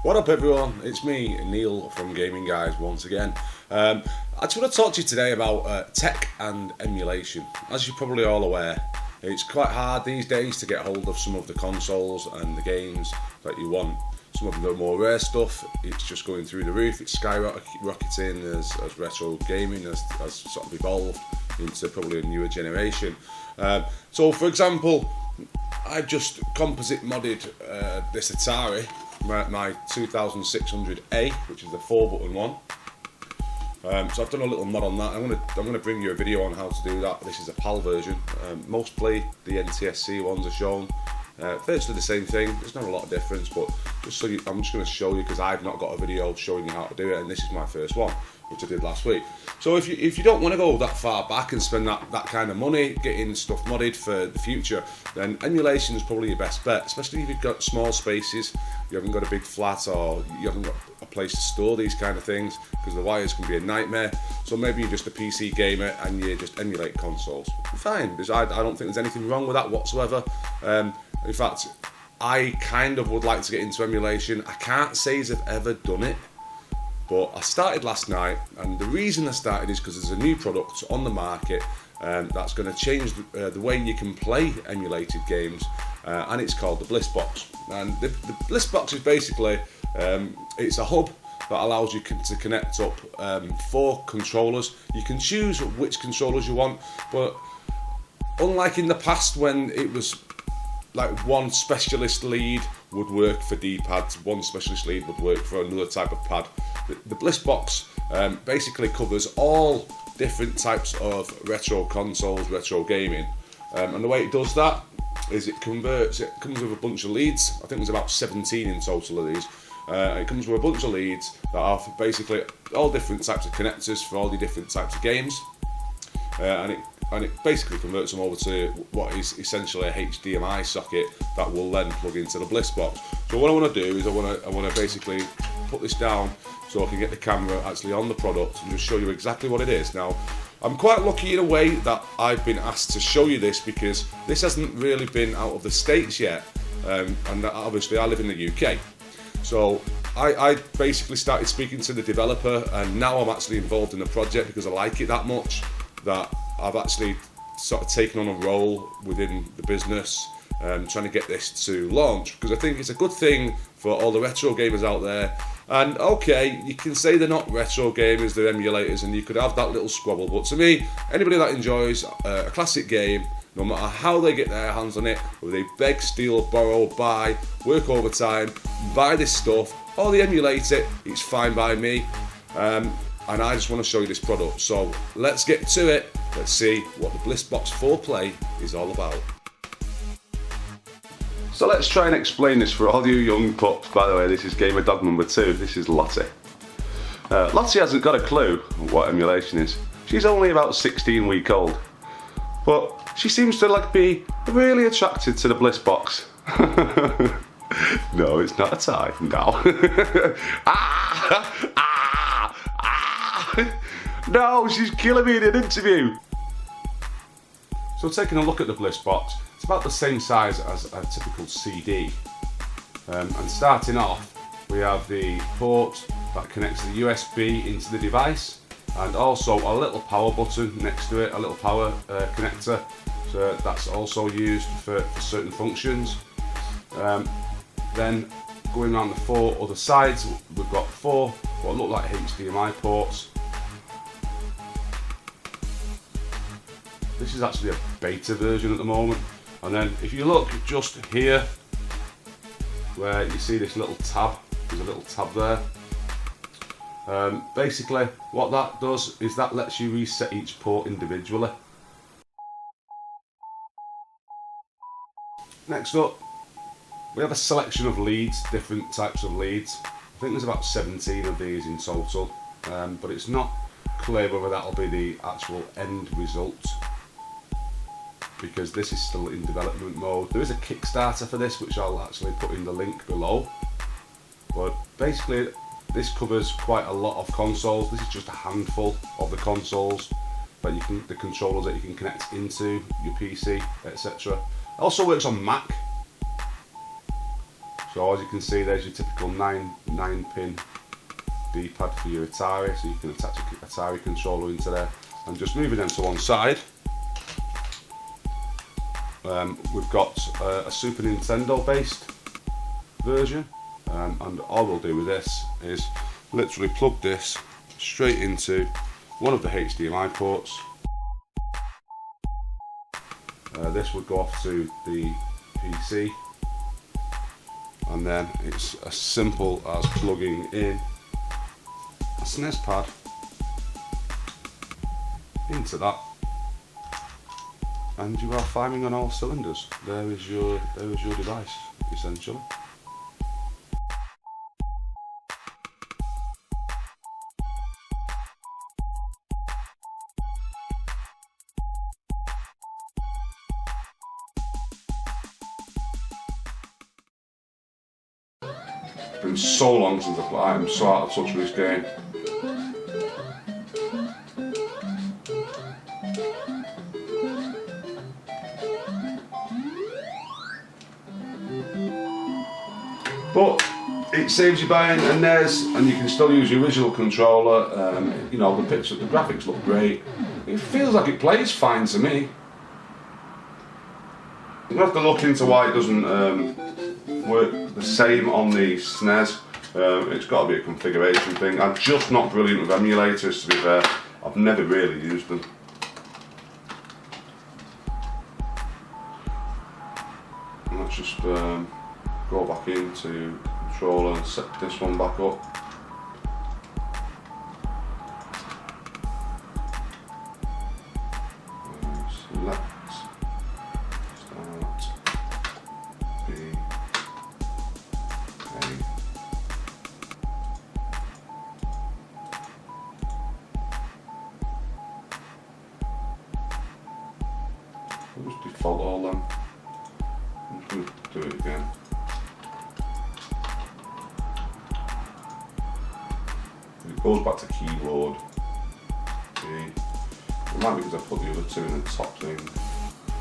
What up everyone, it's me, Neil from Gaming Guys once again. I just want to talk to you today about tech and emulation. As you're probably all aware, it's quite hard these days to get hold of some of the consoles and the games that you want. Some of the more rare stuff, it's just going through the roof, it's skyrocketing as retro gaming has sort of evolved into probably a newer generation. So for example, I've just composite modded this Atari, my 2600A, which is the 4-button one. So I've done a little mod on that. I'm gonna bring you a video on how to do that. This is a PAL version. Mostly the NTSC ones are shown. Virtually the same thing. There's not a lot of difference, but just so I'm just going to show you because I've not got a video showing you how to do it, and this is my first one, which I did last week. So if you don't want to go that far back and spend that kind of money getting stuff modded for the future, then emulation is probably your best bet, especially if you've got small spaces, you haven't got a big flat, or you haven't got a place to store these kind of things because the wires can be a nightmare. So maybe you're just a PC gamer and you just emulate consoles. Fine, I don't think there's anything wrong with that whatsoever. In fact, I kind of would like to get into emulation. I can't say as I've ever done it, but I started last night, and the reason I started is because there's a new product on the market that's going to change the way you can play emulated games, and it's called the Bliss Box. And the Bliss Box is basically, it's a hub that allows you to connect up 4 controllers. You can choose which controllers you want, but unlike in the past when it was like one specialist lead would work for D-pads, one specialist lead would work for another type of pad. The Bliss Box basically covers all different types of retro consoles, retro gaming, and the way it does that is it comes with a bunch of leads. I think there's about 17 in total of these. It comes with a bunch of leads that are basically all different types of connectors for all the different types of games, and it basically converts them over to what is essentially a HDMI socket that will then plug into the Bliss Box. So what I want to do is I want to basically put this down so I can get the camera actually on the product and just show you exactly what it is. Now, I'm quite lucky in a way that I've been asked to show you this because this hasn't really been out of the States yet, and obviously I live in the UK. So I basically started speaking to the developer, and now I'm actually involved in the project because I like it that much that I've actually sort of taken on a role within the business, trying to get this to launch, because I think it's a good thing for all the retro gamers out there. And okay, you can say they're not retro gamers, they're emulators, and you could have that little squabble, but to me, anybody that enjoys a classic game, no matter how they get their hands on it, whether they beg, steal, borrow, buy, work overtime, buy this stuff, or they emulate it, it's fine by me. And I just want to show you this product. So let's get to it. Let's see what the Bliss Box 4 Play is all about. So let's try and explain this for all you young pups. By the way, this is gamer dog number 2. This is Lottie. Lottie hasn't got a clue what emulation is. She's only about 16 weeks old, but she seems to be really attracted to the Bliss Box. No, it's not a tie. No. No, she's killing me in an interview. So taking a look at the Bliss Box, it's about the same size as a typical CD. And starting off, we have the port that connects the USB into the device, and also a little power button next to it, a little power connector. So that's also used for certain functions. Then going around the 4 other sides, we've got 4 what look like HDMI ports. This is actually a beta version at the moment. And then if you look just here, where you see this little tab, there's a little tab there. Basically what that does is that lets you reset each port individually. Next up, we have a selection of leads, different types of leads. I think there's about 17 of these in total, but it's not clear whether that'll be the actual end result, because this is still in development mode. There is a Kickstarter for this, which I'll actually put in the link below. But basically, this covers quite a lot of consoles. This is just a handful of the consoles that the controllers that you can connect into your PC, etc. It also works on Mac. So as you can see, there's your typical 9-pin D-pad for your Atari, so you can attach a Atari controller into there. And just moving them to one side, we've got a Super Nintendo based version, and all we'll do with this is literally plug this straight into one of the HDMI ports. This would go off to the PC, and then it's as simple as plugging in a SNES pad into that, and you are firing on all cylinders. There is your device, essentially. It's been so long since I've played. I'm so out of touch with this game. But it saves you buying a NES, and you can still use your original controller. You know, the graphics look great. It feels like it plays fine to me. I'm gonna have to look into why it doesn't work the same on the SNES. It's got to be a configuration thing. I'm just not brilliant with emulators, to be fair. I've never really used them. And let's just go back into controller and set this one back up. Select, start, B, A. I'll just default all them. I'm just going to do it again. It goes back to keyboard. Okay. It might be because I put the other two in the top thing.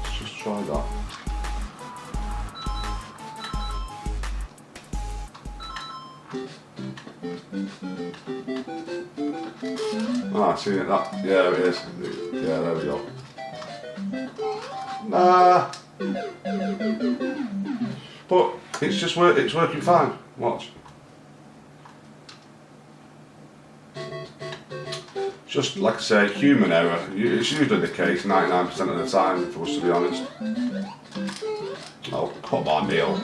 Let's just try that. Ah, see it, that, yeah, it is. Yeah, there we go. Nah. But it's working fine. Watch. Just like I say, human error. It's usually the case 99% of the time, for us to be honest. Oh, come on, Neil.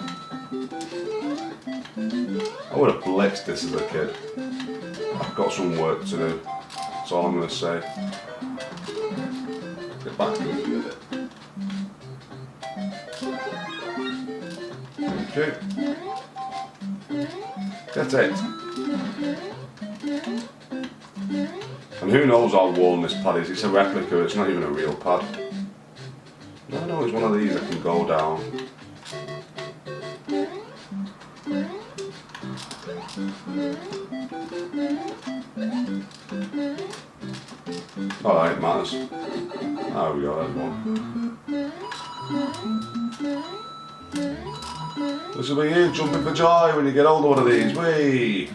I would have blitzed this as a kid. I've got some work to do. That's all I'm going to say. Get back to it with it. Okay. Get it. And who knows how worn this pad is. It's a replica, it's not even a real pad. No, it's one of these that can go down. Alright, it matters. There we go, there's one. This will be you jumping for joy when you get hold of one of these. Whee!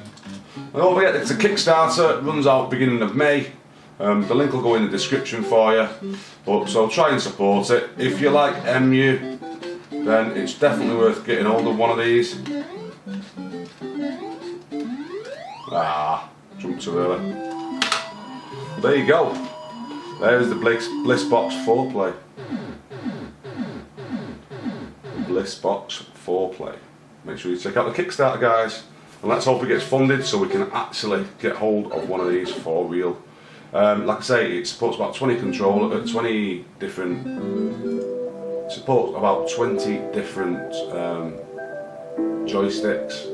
And don't forget, it's a Kickstarter, it runs out beginning of May. The link will go in the description for you. But so try and support it. If you like Emu, then it's definitely worth getting hold of one of these. Ah, jumped too early. There you go. There's the Bliss Box 4-play. Bliss Box 4-play. Make sure you check out the Kickstarter, guys. And let's hope it gets funded so we can actually get hold of one of these for real. Like I say, it supports about 20 controllers, 20 different. It supports about 20 different joysticks.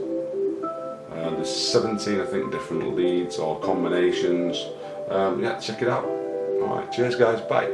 There's 17, I think, different leads or combinations. Yeah, check it out. Alright, cheers guys, bye.